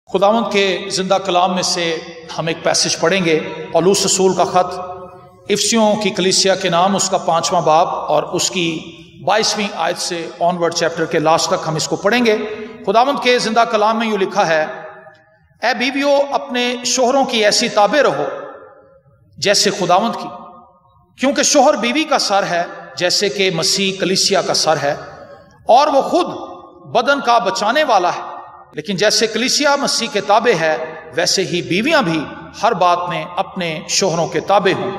خداوند کے زندہ کلام میں سے ہم ایک پیسج پڑھیں گے، پولس رسول کا خط افسیوں کی کلیسیا کے نام، اس کا 5واں باب اور اس کی 22ویں آیت سے آنورڈ چیپٹر کے لاسٹ تک ہم اس کو پڑھیں گے۔ خداوند کے زندہ کلام میں یوں لکھا ہے، اے بیویو اپنے شوہروں کی ایسی تابع رہو جیسے خداوند کی، کیونکہ شوہر بیوی کا سر ہے جیسے کہ مسیح کلیسیا کا سر ہے، اور وہ خود بدن کا بچانے والا ہے۔ لیکن جیسے کلیسیا مسیح کے تابع ہے، ویسے ہی بیویاں بھی ہر بات میں اپنے شوہروں کے تابع ہوں۔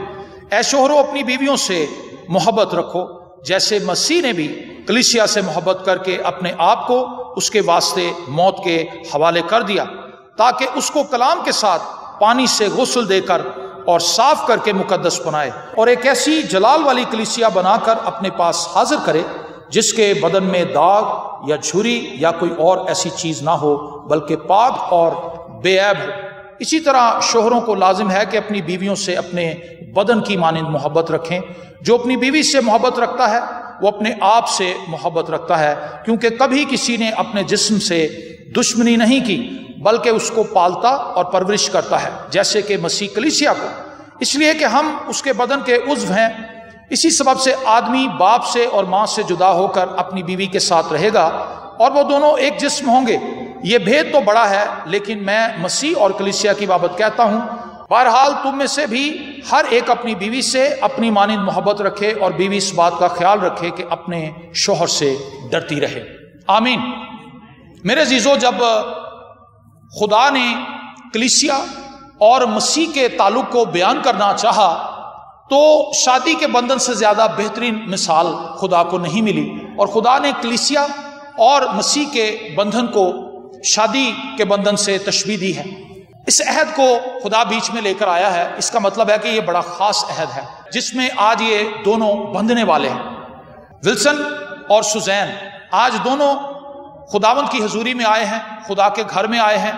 اے شوہروں اپنی بیویوں سے محبت رکھو جیسے مسیح نے بھی کلیسیا سے محبت کر کے اپنے آپ کو اس کے واسطے موت کے حوالے کر دیا، تاکہ اس کو کلام کے ساتھ پانی سے غسل دے کر اور صاف کر کے مقدس بنائے، اور ایک ایسی جلال والی کلیسیا بنا کر اپنے پاس حاضر کرے جس کے بدن میں داغ یا جھری یا کوئی اور ایسی چیز نہ ہو، بلکہ پاک اور بے عیب ہو۔ اسی طرح شوہروں کو لازم ہے کہ اپنی بیویوں سے اپنے بدن کی مانند محبت رکھیں۔ جو اپنی بیوی سے محبت رکھتا ہے وہ اپنے آپ سے محبت رکھتا ہے، کیونکہ کبھی کسی نے اپنے جسم سے دشمنی نہیں کی، بلکہ اس کو پالتا اور پرورش کرتا ہے جیسے کہ مسیح کلیسیا کو، اس لیے کہ ہم اس کے بدن کے عضو ہیں۔ اسی سبب سے آدمی باپ سے اور ماں سے جدا ہو کر اپنی بیوی کے ساتھ رہے گا، اور وہ دونوں ایک جسم ہوں گے۔ یہ بھید تو بڑا ہے، لیکن میں مسیح اور کلیسیا کی بابت کہتا ہوں۔ بہرحال تم میں سے بھی ہر ایک اپنی بیوی سے اپنی مانند محبت رکھے، اور بیوی اس بات کا خیال رکھے کہ اپنے شوہر سے ڈرتی رہے۔ آمین۔ میرے عزیزو، جب خدا نے کلیسیا اور مسیح کے تعلق کو بیان کرنا چاہا تو شادی کے بندھن سے زیادہ بہترین مثال خدا کو نہیں ملی، اور خدا نے کلیسیا اور مسیح کے بندھن کو شادی کے بندھن سے تشبیہ دی ہے۔ اس عہد کو خدا بیچ میں لے کر آیا ہے، اس کا مطلب ہے کہ یہ بڑا خاص عہد ہے جس میں آج یہ دونوں بندھنے والے ہیں۔ ولسن اور سوزین آج دونوں خداوند کی حضوری میں آئے ہیں، خدا کے گھر میں آئے ہیں۔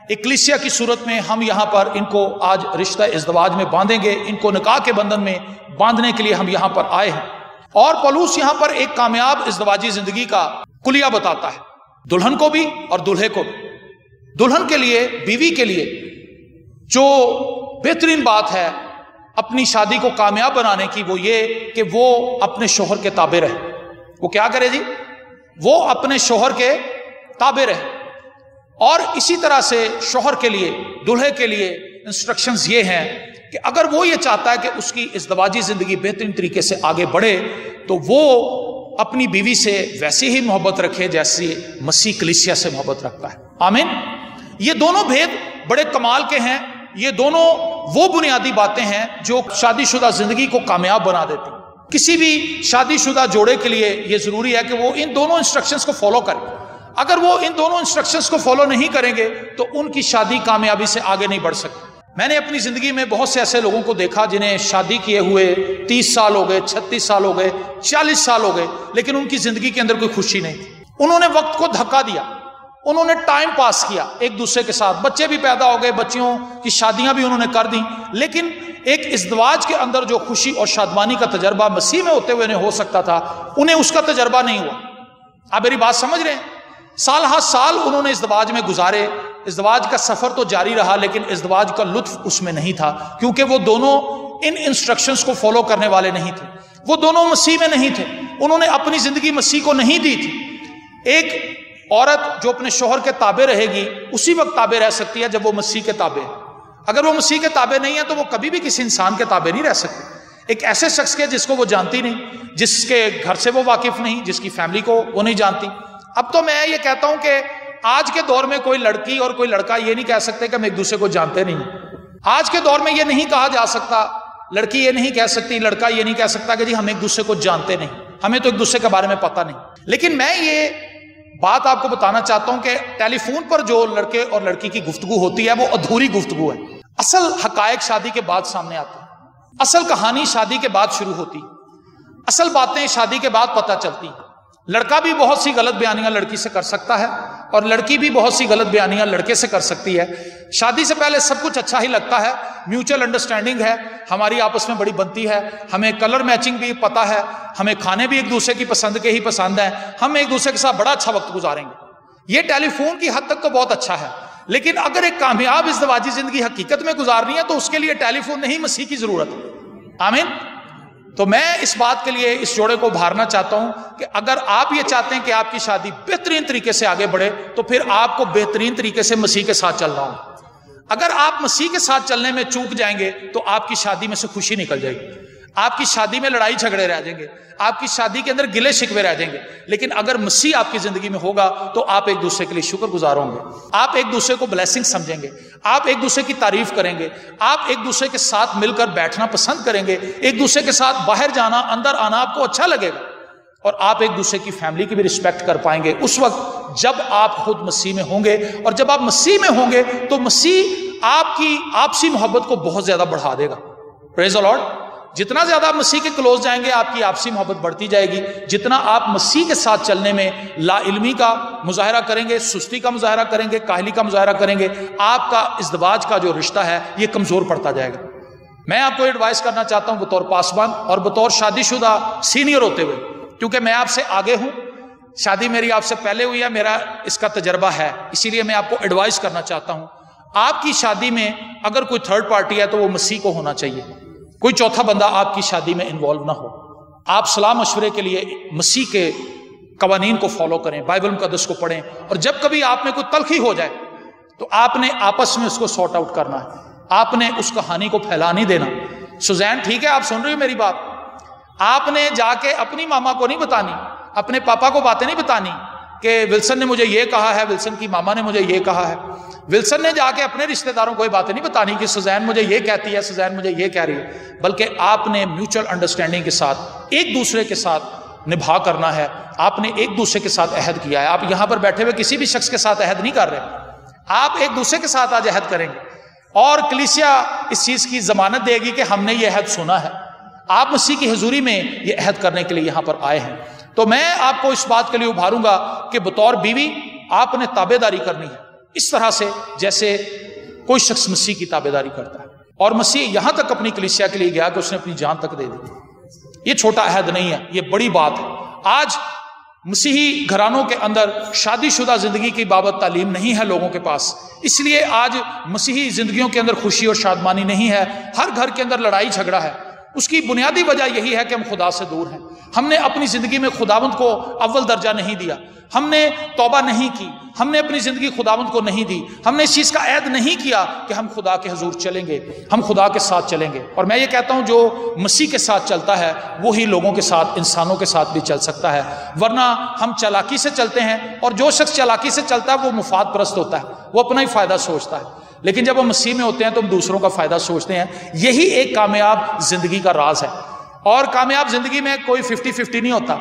ایک کلیسیا کی صورت میں ہم یہاں پر ان کو آج رشتہ ازدواج میں باندھیں گے، ان کو نکاح کے بندھن میں باندھنے کے لیے ہم یہاں پر آئے ہیں۔ اور پولس یہاں پر ایک کامیاب ازدواجی زندگی کا کلیہ بتاتا ہے، دلہن کو بھی اور دلہے کو بھی۔ دلہن کے لیے، بیوی کے لیے جو بہترین بات ہے اپنی شادی کو کامیاب بنانے کی، وہ یہ کہ وہ اپنے شوہر کے تابع رہے۔ وہ کیا کرے جی؟ وہ اپنے شوہر کے تابع رہے۔ اور اسی طرح سے شوہر کے لیے، دلہے کے لیے انسٹرکشنز یہ ہیں کہ اگر وہ یہ چاہتا ہے کہ اس کی ازدواجی زندگی بہترین طریقے سے آگے بڑھے تو وہ اپنی بیوی سے ویسے ہی محبت رکھے جیسے مسیح کلیسیا سے محبت رکھتا ہے۔ آمین۔ یہ دونوں بھید بڑے کمال کے ہیں، یہ دونوں وہ بنیادی باتیں ہیں جو شادی شدہ زندگی کو کامیاب بنا دیتی ہیں۔ کسی بھی شادی شدہ جوڑے کے لیے یہ ضروری ہے کہ وہ ان دونوں انسٹرکشنز کو فالو کریں۔ اگر وہ ان دونوں انسٹرکشنز کو فالو نہیں کریں گے تو ان کی شادی کامیابی سے آگے نہیں بڑھ سکتی۔ میں نے اپنی زندگی میں بہت سے ایسے لوگوں کو دیکھا جنہیں شادی کیے ہوئے 30 سال ہو گئے، 36 سال ہو گئے، 40 سال ہو گئے، لیکن ان کی زندگی کے اندر کوئی خوشی نہیں تھی۔ انہوں نے وقت کو دھکا دیا، انہوں نے ٹائم پاس کیا ایک دوسرے کے ساتھ، بچے بھی پیدا ہو گئے، بچیوں کی شادیاں بھی انہوں نے کر دیں، لیکن ایک ازدواج کے اندر جو خوشی اور شادمانی کا تجربہ مسیح میں ہوتے ہوئے انہیں ہو سکتا تھا، انہیں اس کا تجربہ نہیں ہوا۔ آپ میری بات سمجھ رہے ہیں؟ سال ہر سال انہوں نے ازدواج میں گزارے، ازدواج کا سفر تو جاری رہا، لیکن ازدواج کا لطف اس میں نہیں تھا، کیونکہ وہ دونوں ان انسٹرکشنز کو فالو کرنے والے نہیں تھے، وہ دونوں مسیح میں نہیں تھے، انہوں نے اپنی زندگی مسیح کو نہیں دی تھی۔ ایک عورت جو اپنے شوہر کے تابع رہے گی اسی وقت تابع رہ سکتی ہے جب وہ مسیح کے تابع ہے۔ اگر وہ مسیح کے تابع نہیں ہے تو وہ کبھی بھی کسی انسان کے تابع نہیں رہ سکتی۔ ایک ایسے شخص کے جس کو وہ جانتی نہیں، جس کے گھر سے وہ واقف نہیں، جس کی فیملی کو وہ نہیں جانتی۔ اب تو میں یہ کہتا ہوں کہ آج کے دور میں کوئی لڑکی اور کوئی لڑکا یہ نہیں کہہ سکتے کہ ہم ایک دوسرے کو جانتے نہیں۔ آج کے دور میں یہ نہیں کہا جا سکتا، لڑکی یہ نہیں کہہ سکتی، لڑکا یہ نہیں کہہ سکتا کہ جی ہم ایک دوسرے کو جانتے نہیں، ہمیں تو ایک دوسرے کے بارے میں پتہ نہیں۔ لیکن میں یہ بات آپ کو بتانا چاہتا ہوں کہ ٹیلی فون پر جو لڑکے اور لڑکی کی گفتگو ہوتی ہے وہ ادھوری گفتگو ہے۔ اصل حقائق شادی کے بعد سامنے آتے ہیں، اصل کہانی شادی کے بعد شروع ہوتی، اصل باتیں شادی کے بعد پتہ چلتی۔ لڑکا بھی بہت سی غلط بیانیاں لڑکی سے کر سکتا ہے، اور لڑکی بھی بہت سی غلط بیانیاں لڑکے سے کر سکتی ہے۔ شادی سے پہلے سب کچھ اچھا ہی لگتا ہے، میوچل انڈرسٹینڈنگ ہے، ہماری آپس میں بڑی بنتی ہے، ہمیں کلر میچنگ بھی پتہ ہے، ہمیں کھانے بھی ایک دوسرے کی پسند کے ہی پسند ہیں، ہم ایک دوسرے کے ساتھ بڑا اچھا وقت گزاریں گے۔ یہ ٹیلی فون کی حد تک تو بہت اچھا ہے، لیکن اگر ایک کامیاب ازدواجی زندگی حقیقت میں گزارنی ہے تو اس کے لیے ٹیلی فون نہیں، مسیح کی ضرورت ہے. آمین. تو میں اس بات کے لیے اس جوڑے کو ابھارنا چاہتا ہوں کہ اگر آپ یہ چاہتے ہیں کہ آپ کی شادی بہترین طریقے سے آگے بڑھے تو پھر آپ کو بہترین طریقے سے مسیح کے ساتھ چلنا ہوگا. اگر آپ مسیح کے ساتھ چلنے میں چوک جائیں گے تو آپ کی شادی میں سے خوشی نکل جائے گی، آپ کی شادی میں لڑائی جھگڑے رہ جائیں گے، آپ کی شادی کے اندر گلے شکوے رہ جائیں گے. لیکن اگر مسیح آپ کی زندگی میں ہوگا تو آپ ایک دوسرے کے لیے شکر گزار ہوں گے، آپ ایک دوسرے کو بلیسنگ سمجھیں گے، آپ ایک دوسرے کی تعریف کریں گے، آپ ایک دوسرے کے ساتھ مل کر بیٹھنا پسند کریں گے، ایک دوسرے کے ساتھ باہر جانا اندر آنا آپ کو اچھا لگے گا، اور آپ ایک دوسرے کی فیملی کی بھی رسپیکٹ کر پائیں گے اس وقت جب آپ خود مسیح میں ہوں گے. اور جب آپ مسیح میں ہوں گے تو مسیح آپ کی آپسی محبت کو بہت زیادہ بڑھا دے گا. پریز دی لارڈ. جتنا زیادہ آپ مسیح کے کلوز جائیں گے آپ کی آپسی محبت بڑھتی جائے گی. جتنا آپ مسیح کے ساتھ چلنے میں لا علمی کا مظاہرہ کریں گے، سستی کا مظاہرہ کریں گے، کاہلی کا مظاہرہ کریں گے، آپ کا ازدواج کا جو رشتہ ہے یہ کمزور پڑتا جائے گا. میں آپ کو ایڈوائز کرنا چاہتا ہوں بطور پاسبان اور بطور شادی شدہ سینئر ہوتے ہوئے، کیونکہ میں آپ سے آگے ہوں، شادی میری آپ سے پہلے ہوئی ہے، میرا اس کا تجربہ ہے، اسی لیے میں آپ کو ایڈوائز کرنا چاہتا ہوں. آپ کی شادی میں اگر کوئی تھرڈ پارٹی ہے تو وہ مسیح کو ہونا چاہیے، کوئی چوتھا بندہ آپ کی شادی میں انوالو نہ ہو. آپ صلاح مشورے کے لیے مسیح کے قوانین کو فالو کریں، بائبل مقدس کو پڑھیں، اور جب کبھی آپ میں کوئی تلخی ہو جائے تو آپ نے آپس میں اس کو سارٹ آؤٹ کرنا ہے، آپ نے اس کہانی کو پھیلا نہیں دینا. سوزین ٹھیک ہے، آپ سن رہی ہو میری بات؟ آپ نے جا کے اپنی ماما کو نہیں بتانی، اپنے پاپا کو باتیں نہیں بتانی کہ ولسن نے مجھے یہ کہا ہے، ولسن کی ماما نے مجھے یہ کہا ہے. ولسن نے جا کے اپنے رشتہ داروں کو یہ باتیں نہیں بتانی کہ سوزین مجھے یہ کہتی ہے، سوزین مجھے یہ کہہ رہی ہے، بلکہ آپ نے میوچل انڈرسٹینڈنگ کے ساتھ ایک دوسرے کے ساتھ نبھا کرنا ہے. آپ نے ایک دوسرے کے ساتھ عہد کیا ہے. آپ یہاں پر بیٹھے ہوئے کسی بھی شخص کے ساتھ عہد نہیں کر رہے، آپ ایک دوسرے کے ساتھ آج عہد کریں گے، اور کلیسیا اس چیز کی ضمانت دے گی کہ ہم نے یہ عہد سنا ہے. آپ مسیح کی حضوری میں یہ عہد کرنے کے لیے یہاں پر آئے ہیں. تو میں آپ کو اس بات کے لیے ابھاروں گا کہ بطور بیوی آپ نے تابع داری کرنی ہے اس طرح سے جیسے کوئی شخص مسیح کی تابع داری کرتا ہے. اور مسیح یہاں تک اپنی کلیسیا کے لیے گیا کہ اس نے اپنی جان تک دے دی. یہ چھوٹا عہد نہیں ہے، یہ بڑی بات ہے. آج مسیحی گھرانوں کے اندر شادی شدہ زندگی کی بابت تعلیم نہیں ہے لوگوں کے پاس، اس لیے آج مسیحی زندگیوں کے اندر خوشی اور شادمانی نہیں ہے. ہر گھر کے اندر لڑائی جھگڑا ہے. اس کی بنیادی وجہ یہی ہے کہ ہم خدا سے دور ہیں. ہم نے اپنی زندگی میں خداوند کو اول درجہ نہیں دیا، ہم نے توبہ نہیں کی، ہم نے اپنی زندگی خداوند کو نہیں دی، ہم نے اس چیز کا عہد نہیں کیا کہ ہم خدا کے حضور چلیں گے، ہم خدا کے ساتھ چلیں گے. اور میں یہ کہتا ہوں جو مسیح کے ساتھ چلتا ہے وہی لوگوں کے ساتھ، انسانوں کے ساتھ بھی چل سکتا ہے. ورنہ ہم چالاکی سے چلتے ہیں، اور جو شخص چالاکی سے چلتا ہے وہ مفاد پرست ہوتا ہے، وہ اپنا ہی فائدہ سوچتا ہے. لیکن جب ہم مسیح میں ہوتے ہیں تو ہم دوسروں کا فائدہ سوچتے ہیں. یہی ایک کامیاب زندگی کا راز ہے. اور کامیاب زندگی میں کوئی 50-50 نہیں ہوتا.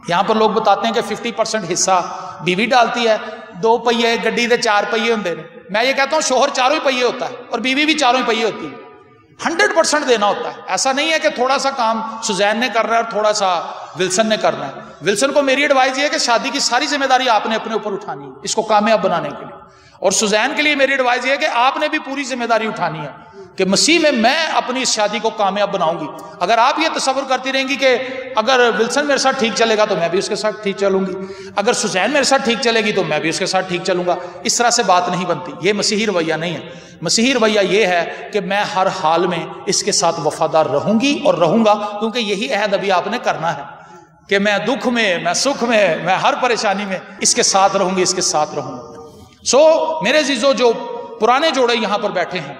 یہاں پر لوگ بتاتے ہیں کہ 50% حصہ بیوی ڈالتی ہے، 2 پہیے گڈی دے 4 پہیے ہوندے نے. میں یہ کہتا ہوں شوہر 4 ہی پہیے ہوتا ہے اور بیوی بھی 4 ہی پہیے ہوتی ہے. 100% دینا ہوتا ہے. ایسا نہیں ہے کہ تھوڑا سا کام سوزین نے کرنا ہے اور تھوڑا سا ولسن نے کرنا ہے. ولسن کو میری ایڈوائز یہ ہے کہ شادی کی ساری ذمہ داری آپ نے اپنے اوپر اٹھانی ہے اس کو کامیاب بنانے کے لیے. اور سوزین کے لیے میری ایڈوائز یہ ہے کہ آپ نے بھی پوری ذمہ داری اٹھانی ہے کہ مسیح میں اپنی اس شادی کو کامیاب بناؤں گی. اگر آپ یہ تصور کرتی رہیں گی کہ اگر ولسن میرے ساتھ ٹھیک چلے گا تو میں بھی اس کے ساتھ ٹھیک چلوں گی، اگر سوزین میرے ساتھ ٹھیک چلے گی تو میں بھی اس کے ساتھ ٹھیک چلوں گا، اس طرح سے بات نہیں بنتی. یہ مسیحی رویہ نہیں ہے. مسیحی رویہ یہ ہے کہ میں ہر حال میں اس کے ساتھ وفادار رہوں گی اور رہوں گا، کیونکہ یہی عہد ابھی آپ نے کرنا ہے کہ میں دکھ میں، میں سکھ میں، میں ہر پریشانی میں اس کے ساتھ رہوں گی، اس کے ساتھ رہوں گا. میرے عزیزو جو پرانے جوڑے یہاں پر بیٹھے ہیں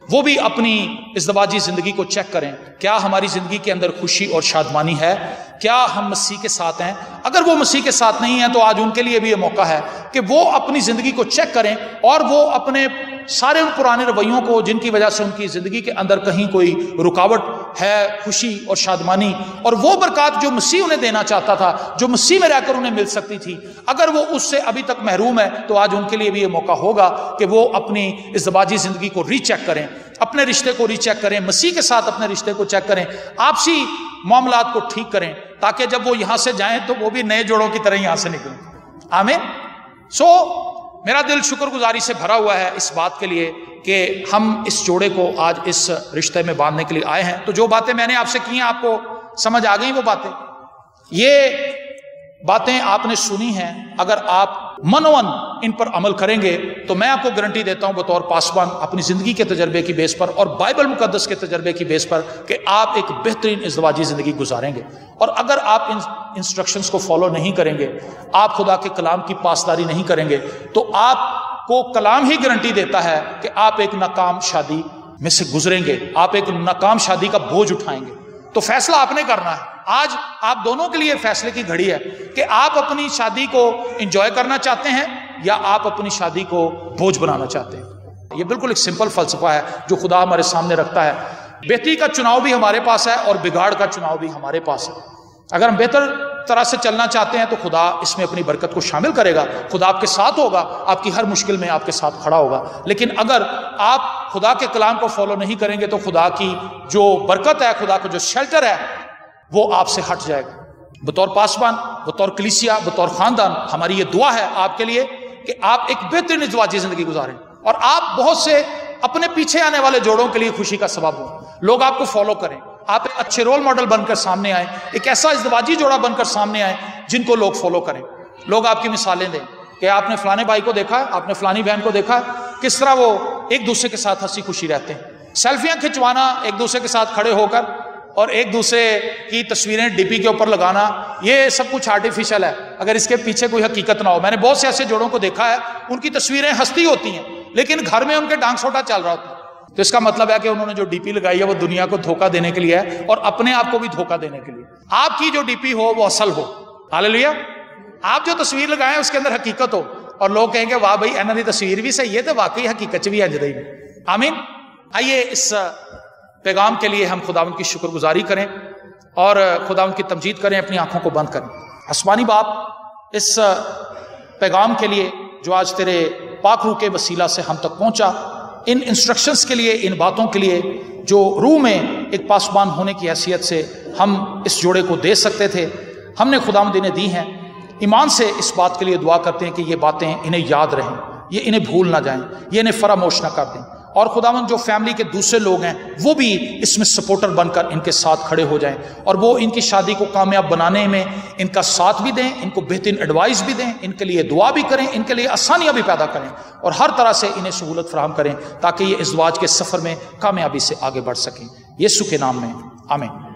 وہ بھی اپنی ازدواجی زندگی کو چیک کریں. کیا ہماری زندگی کے اندر خوشی اور شادمانی ہے؟ کیا ہم مسیح کے ساتھ ہیں؟ اگر وہ مسیح کے ساتھ نہیں ہیں تو آج ان کے لیے بھی یہ موقع ہے کہ وہ اپنی زندگی کو چیک کریں اور وہ اپنے سارے ان پرانے رویوں کو جن کی وجہ سے ان کی زندگی کے اندر کہیں کوئی رکاوٹ ہے خوشی اور شادمانی، اور وہ برکات جو مسیح انہیں دینا چاہتا تھا، جو مسیح میں رہ کر انہیں مل سکتی تھی، اگر وہ اس سے ابھی تک محروم ہے تو آج ان کے لیے بھی یہ موقع ہوگا کہ وہ اپنی ازدواجی زندگی کو ری چیک کریں، اپنے رشتے کو ری چیک کریں، مسیح کے ساتھ اپنے رشتے کو چیک کریں، آپسی معاملات کو ٹھیک کریں، تاکہ جب وہ یہاں سے جائیں تو وہ بھی نئے جوڑوں کی طرح یہاں سے نکلیں. آمین. میرا دل شکر گزاری سے بھرا ہوا ہے اس بات کے لیے کہ ہم اس جوڑے کو آج اس رشتے میں باندھنے کے لیے آئے ہیں. تو جو باتیں میں نے آپ سے کی ہیں آپ کو سمجھ آ گئیں؟ وہ باتیں، یہ باتیں آپ نے سنی ہیں، اگر آپ منون ان پر عمل کریں گے تو میں آپ کو گارنٹی دیتا ہوں بطور پاسبان اپنی زندگی کے تجربے کی بیس پر اور بائبل مقدس کے تجربے کی بیس پر کہ آپ ایک بہترین ازدواجی زندگی گزاریں گے. اور اگر آپ ان انسٹرکشنز کو فالو نہیں کریں گے، آپ خدا کے کلام کی پاسداری نہیں کریں گے، تو آپ کو کلام ہی گارنٹی دیتا ہے کہ آپ ایک ناکام شادی میں سے گزریں گے، آپ ایک ناکام شادی کا بوجھ اٹھائیں گے. تو فیصلہ آپ نے کرنا ہے. آج آپ دونوں کے لیے فیصلے کی گھڑی ہے کہ آپ اپنی شادی کو انجوائے کرنا چاہتے ہیں یا آپ اپنی شادی کو بوجھ بنانا چاہتے ہیں. یہ بالکل ایک سمپل فلسفہ ہے جو خدا ہمارے سامنے رکھتا ہے. بہتری کا چناؤ بھی ہمارے پاس ہے اور بگاڑ کا چناؤ بھی ہمارے پاس ہے. اگر ہم بہتر طرح سے چلنا چاہتے ہیں تو خدا اس میں اپنی برکت کو شامل کرے گا، خدا آپ کے ساتھ ہوگا، آپ کی ہر مشکل میں آپ کے ساتھ کھڑا ہوگا. لیکن اگر آپ خدا کے کلام کو فالو نہیں کریں گے تو خدا کی جو برکت ہے، خدا کا جو شیلٹر ہے، وہ آپ سے ہٹ جائے گا. بطور پاسبان، بطور کلیسیا، بطور خاندان ہماری یہ دعا ہے آپ کے لیے کہ آپ ایک بہترین ازدواجی زندگی گزاریں اور آپ بہت سے اپنے پیچھے آنے والے جوڑوں کے لیے خوشی کا سبب ہوں. لوگ آپ کو فالو کریں، آپ ایک اچھے رول ماڈل بن کر سامنے آئیں، ایک ایسا ازدواجی جوڑا بن کر سامنے آئیں جن کو لوگ فالو کریں. لوگ آپ کی مثالیں دیں کہ آپ نے فلانے بھائی کو دیکھا ہے، آپ نے فلانی بہن کو دیکھا ہے، کس طرح وہ ایک دوسرے کے ساتھ ہنسی خوشی رہتے ہیں. سیلفیاں کھنچوانا ایک دوسرے کے ساتھ کھڑے ہو کر اور ایک دوسرے کی تصویریں ڈی پی کے اوپر لگانا، یہ سب کچھ آرٹیفیشل ہے اگر اس کے پیچھے کوئی حقیقت نہ ہو. میں نے بہت سے ایسے جوڑوں کو دیکھا ہے، ان کی تصویریں ہستی ہوتی ہیں لیکن گھر میں ان کے ڈانگ سوٹا چل رہا ہوتا ہے. تو اس کا مطلب ہے کہ انہوں نے جو ڈی پی لگائی ہے وہ دنیا کو دھوکہ دینے کے لیے ہے اور اپنے آپ کو بھی دھوکہ دینے کے لیے. آپ کی جو ڈی پی ہو وہ اصل ہو. ہاللیلویا. آپ جو تصویر لگائیں اس کے اندر حقیقت ہو اور لوگ کہیں گے واہ بھائی انہوں کی تصویر بھی صحیح ہے تو واقعی حقیقت بھی اج رہی ہے. آمین. آئیے اس پیغام کے لیے ہم خداوند کی شکر گزاری کریں اور خداوند کی تمجید کریں، اپنی آنکھوں کو بند کریں. آسمانی باپ، اس پیغام کے لیے جو آج تیرے پاک روح کے وسیلہ سے ہم تک پہنچا، ان انسٹرکشنز کے لیے، ان باتوں کے لیے جو روح میں ایک پاسبان ہونے کی حیثیت سے ہم اس جوڑے کو دے سکتے تھے، ہم نے خداوند انہیں دی ہیں. ایمان سے اس بات کے لیے دعا کرتے ہیں کہ یہ باتیں انہیں یاد رہیں، یہ انہیں بھول نہ جائیں، یہ انہیں فراموش نہ کر دیں. اور خداوند جو فیملی کے دوسرے لوگ ہیں وہ بھی اس میں سپورٹر بن کر ان کے ساتھ کھڑے ہو جائیں اور وہ ان کی شادی کو کامیاب بنانے میں ان کا ساتھ بھی دیں، ان کو بہترین ایڈوائس بھی دیں، ان کے لیے دعا بھی کریں، ان کے لیے آسانیاں بھی پیدا کریں اور ہر طرح سے انہیں سہولت فراہم کریں تاکہ یہ ازدواج کے سفر میں کامیابی سے آگے بڑھ سکیں. یسوع کے نام میں آمین.